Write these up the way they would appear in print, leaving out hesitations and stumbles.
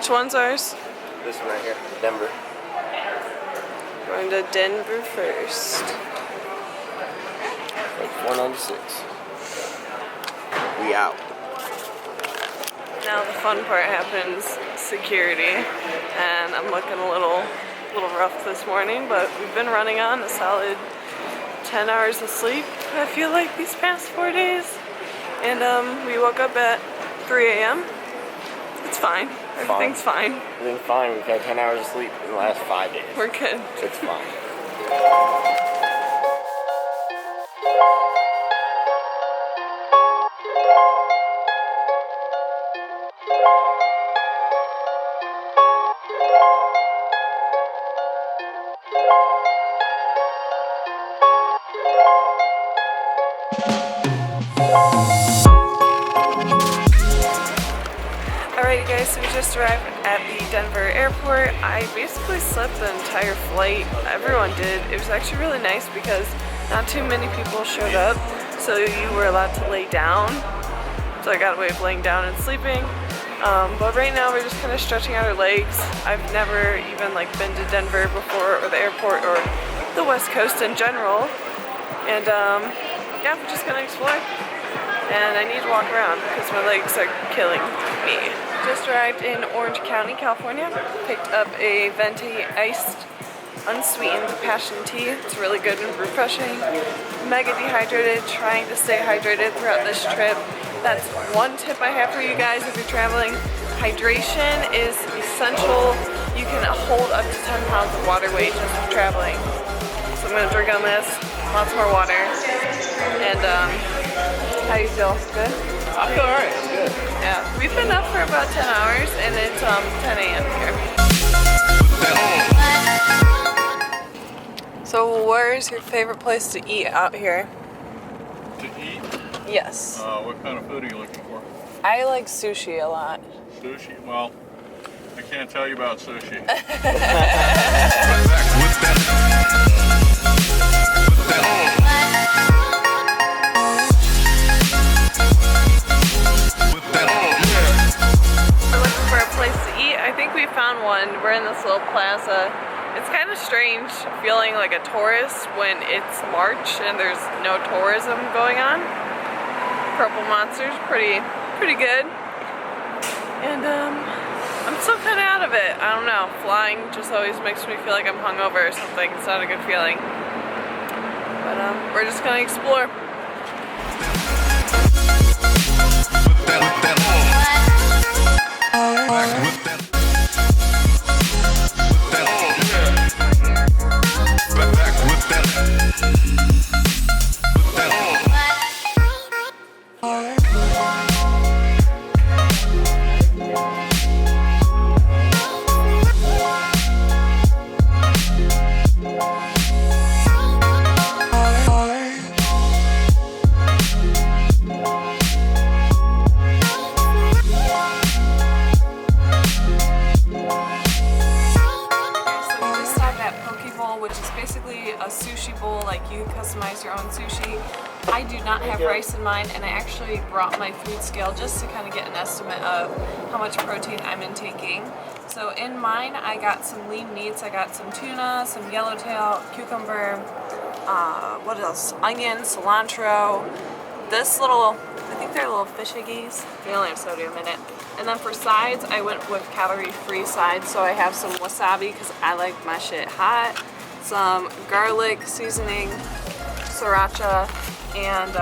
Which one's ours? This one right here, Denver. Going to Denver first. Like 496. We out. Now the fun part happens, security, and I'm looking a little rough this morning, but we've been running on a solid 10 hours of sleep, I feel like, these past 4 days. And we woke up at 3 a.m. It's fine. Everything's fine. Everything's fine. We've had 10 hours of sleep in the last 5 days. We're good. It's fine. Alright guys, so we just arrived at the Denver airport. I basically slept the entire flight. Everyone did. It was actually really nice because not too many people showed up, so you were allowed to lay down. So I got away with laying down and sleeping. But right now we're just kind of stretching out our legs. I've never even been to Denver before, or the airport, or the West Coast in general. And yeah, we're just gonna explore. And I need to walk around because my legs are killing me. Just arrived in Orange County, California. Picked up a venti iced, unsweetened passion tea. It's really good and refreshing. Mega dehydrated, trying to stay hydrated throughout this trip. That's one tip I have for you guys if you're traveling. Hydration is essential. You can hold up to 10 pounds of water weight just for traveling. So I'm gonna drink on this, lots more water. And how you feel? Good? I feel alright. It's good. Yeah, we've been up for about 10 hours and it's 10 a.m. here. So where's your favorite place to eat out here? To eat? Yes. What kind of food are you looking for? I like sushi a lot. Sushi? Well, I can't tell you about sushi. I think we found one. We're in this little plaza. It's kind of strange feeling like a tourist when it's March and there's no tourism going on. Purple Monster's pretty good. And I'm still kind of out of it. I don't know. Flying just always makes me feel like I'm hungover or something. It's not a good feeling. But we're just gonna explore. Customize your own sushi. I do not have rice in mine, and I actually brought my food scale just to kind of get an estimate of how much protein I'm intaking. So in mine, I got some lean meats. I got some tuna, some yellowtail, cucumber, what else? Onion, cilantro. This little, I think they're little fish eggies. They only have sodium in it. And then for sides, I went with calorie-free sides. So I have some wasabi because I like my shit hot. Some garlic seasoning, sriracha, and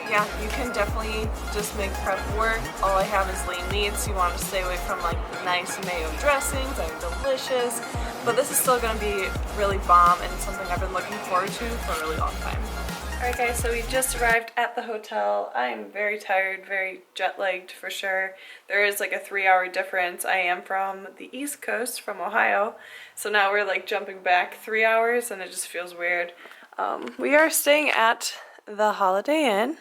yeah, you can definitely just make prep work. All I have is lean meats. You want to stay away from nice mayo dressings. They're delicious, but this is still going to be really bomb, and it's something I've been looking forward to for a really long time. Alright guys, so we just arrived at the hotel. I am very tired, very jet-lagged for sure. There is a 3-hour difference. I am from the East Coast, from Ohio, so now we're jumping back 3 hours and it just feels weird. We are staying at the Holiday Inn,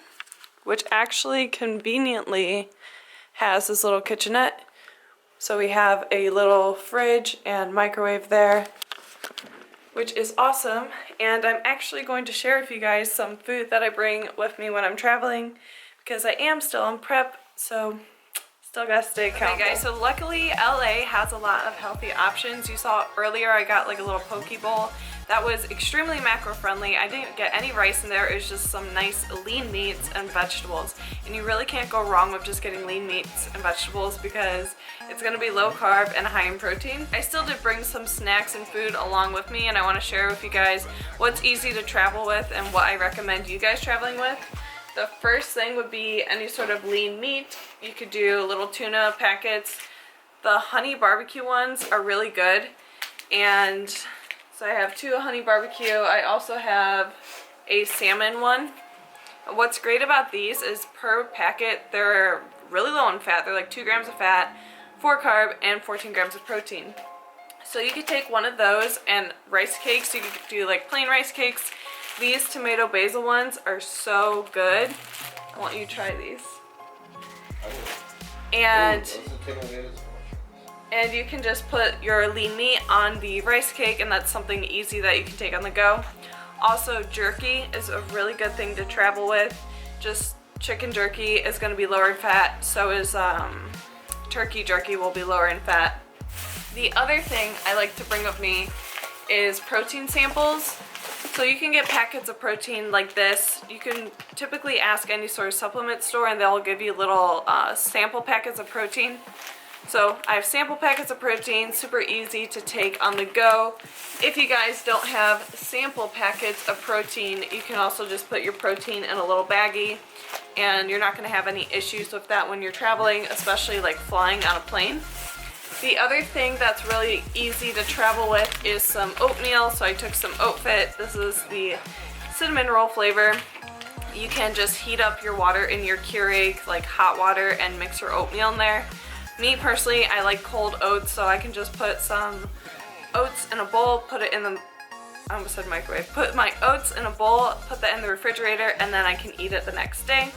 which actually conveniently has this little kitchenette. So we have a little fridge and microwave there, which is awesome. And I'm actually going to share with you guys some food that I bring with me when I'm traveling because I am still in prep, so Still gotta stay accountable. Okay guys, so luckily LA has a lot of healthy options. You saw earlier I got like a little poke bowl. That was extremely macro friendly. I didn't get any rice in there. It was just some nice lean meats and vegetables. And you really can't go wrong with just getting lean meats and vegetables because it's gonna be low carb and high in protein. I still did bring some snacks and food along with me, and I wanna share with you guys what's easy to travel with and what I recommend you guys traveling with. The first thing would be any sort of lean meat. You could do little tuna packets. The honey barbecue ones are really good. And so I have 2 honey barbecue. I also have a salmon one. What's great about these is per packet, they're really low in fat. They're like 2 grams of fat, 4 carb, and 14 grams of protein. So you could take one of those and rice cakes. You could do like plain rice cakes. These tomato basil ones are so good. I want you to try these. And you can just put your lean meat on the rice cake, and that's something easy that you can take on the go. Also, jerky is a really good thing to travel with. Just chicken jerky is going to be lower in fat. So is turkey jerky will be lower in fat. The other thing I like to bring with me is protein samples. So you can get packets of protein like this. You can typically ask any sort of supplement store and they'll give you little sample packets of protein. So I have sample packets of protein, super easy to take on the go. If you guys don't have sample packets of protein, you can also just put your protein in a little baggie, and you're not going to have any issues with that when you're traveling, especially like flying on a plane. The other thing that's really easy to travel with is some oatmeal. So I took some Oat Fit. This is the cinnamon roll flavor. You can just heat up your water in your Keurig, like hot water, and mix your oatmeal in there. Me personally, I like cold oats, so I can just put some oats in a bowl, put it in the, I almost said microwave, put my oats in a bowl, put that in the refrigerator, and then I can eat it the next day.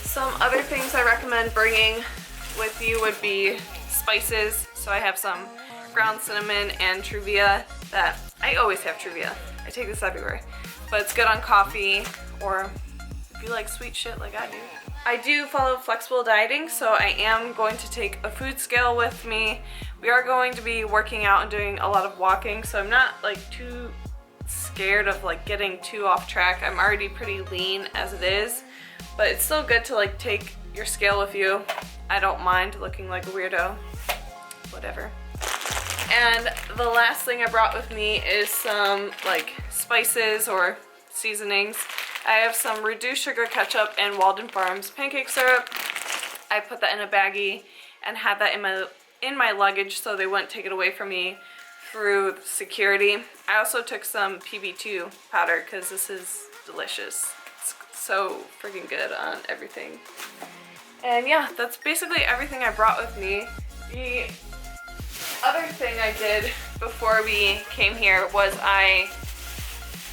Some other things I recommend bringing with you would be spices. So I have some ground cinnamon and Truvia that, I always have Truvia. I take this everywhere. But it's good on coffee, or if you like sweet shit like I do. I do follow flexible dieting, so I am going to take a food scale with me. We are going to be working out and doing a lot of walking, so I'm not like too scared of like getting too off track. I'm already pretty lean as it is, but it's still good to like take your scale with you. I don't mind looking like a weirdo, whatever. And the last thing I brought with me is some like spices or seasonings. I have some reduced sugar ketchup and Walden Farms pancake syrup. I put that in a baggie and had that in my luggage so they wouldn't take it away from me through security. I also took some PB2 powder because this is delicious. It's so freaking good on everything. And yeah, that's basically everything I brought with me. The other thing I did before we came here was I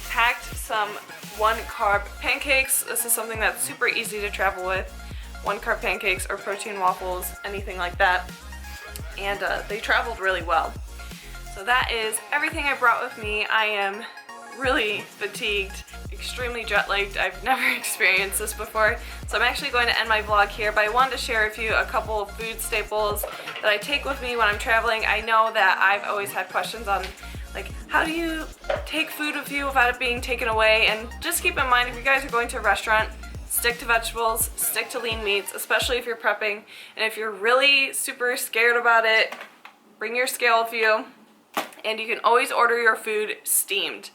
packed some 1-carb pancakes. This is something that's super easy to travel with. 1-carb pancakes or protein waffles, anything like that. And they traveled really well. So that is everything I brought with me. I am really fatigued, extremely jet-lagged. I've never experienced this before. So I'm actually going to end my vlog here, but I wanted to share with you a couple of food staples that I take with me when I'm traveling. I know that I've always had questions on like, how do you take food with you without it being taken away? And just keep in mind, if you guys are going to a restaurant, stick to vegetables, stick to lean meats, especially if you're prepping. And if you're really super scared about it, bring your scale with you. And you can always order your food steamed.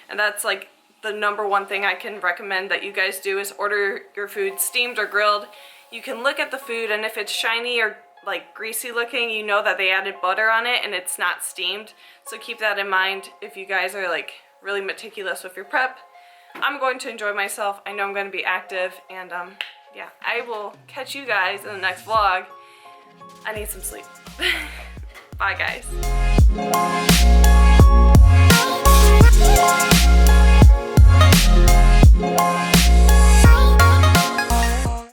And that's like the #1 thing I can recommend that you guys do is order your food steamed or grilled. You can look at the food, and if it's shiny or like greasy looking, you know that they added butter on it and it's not steamed. So keep that in mind if you guys are like really meticulous with your prep. I'm going to enjoy myself. I know I'm going to be active, and yeah, I will catch you guys in the next vlog. I need some sleep. Bye guys.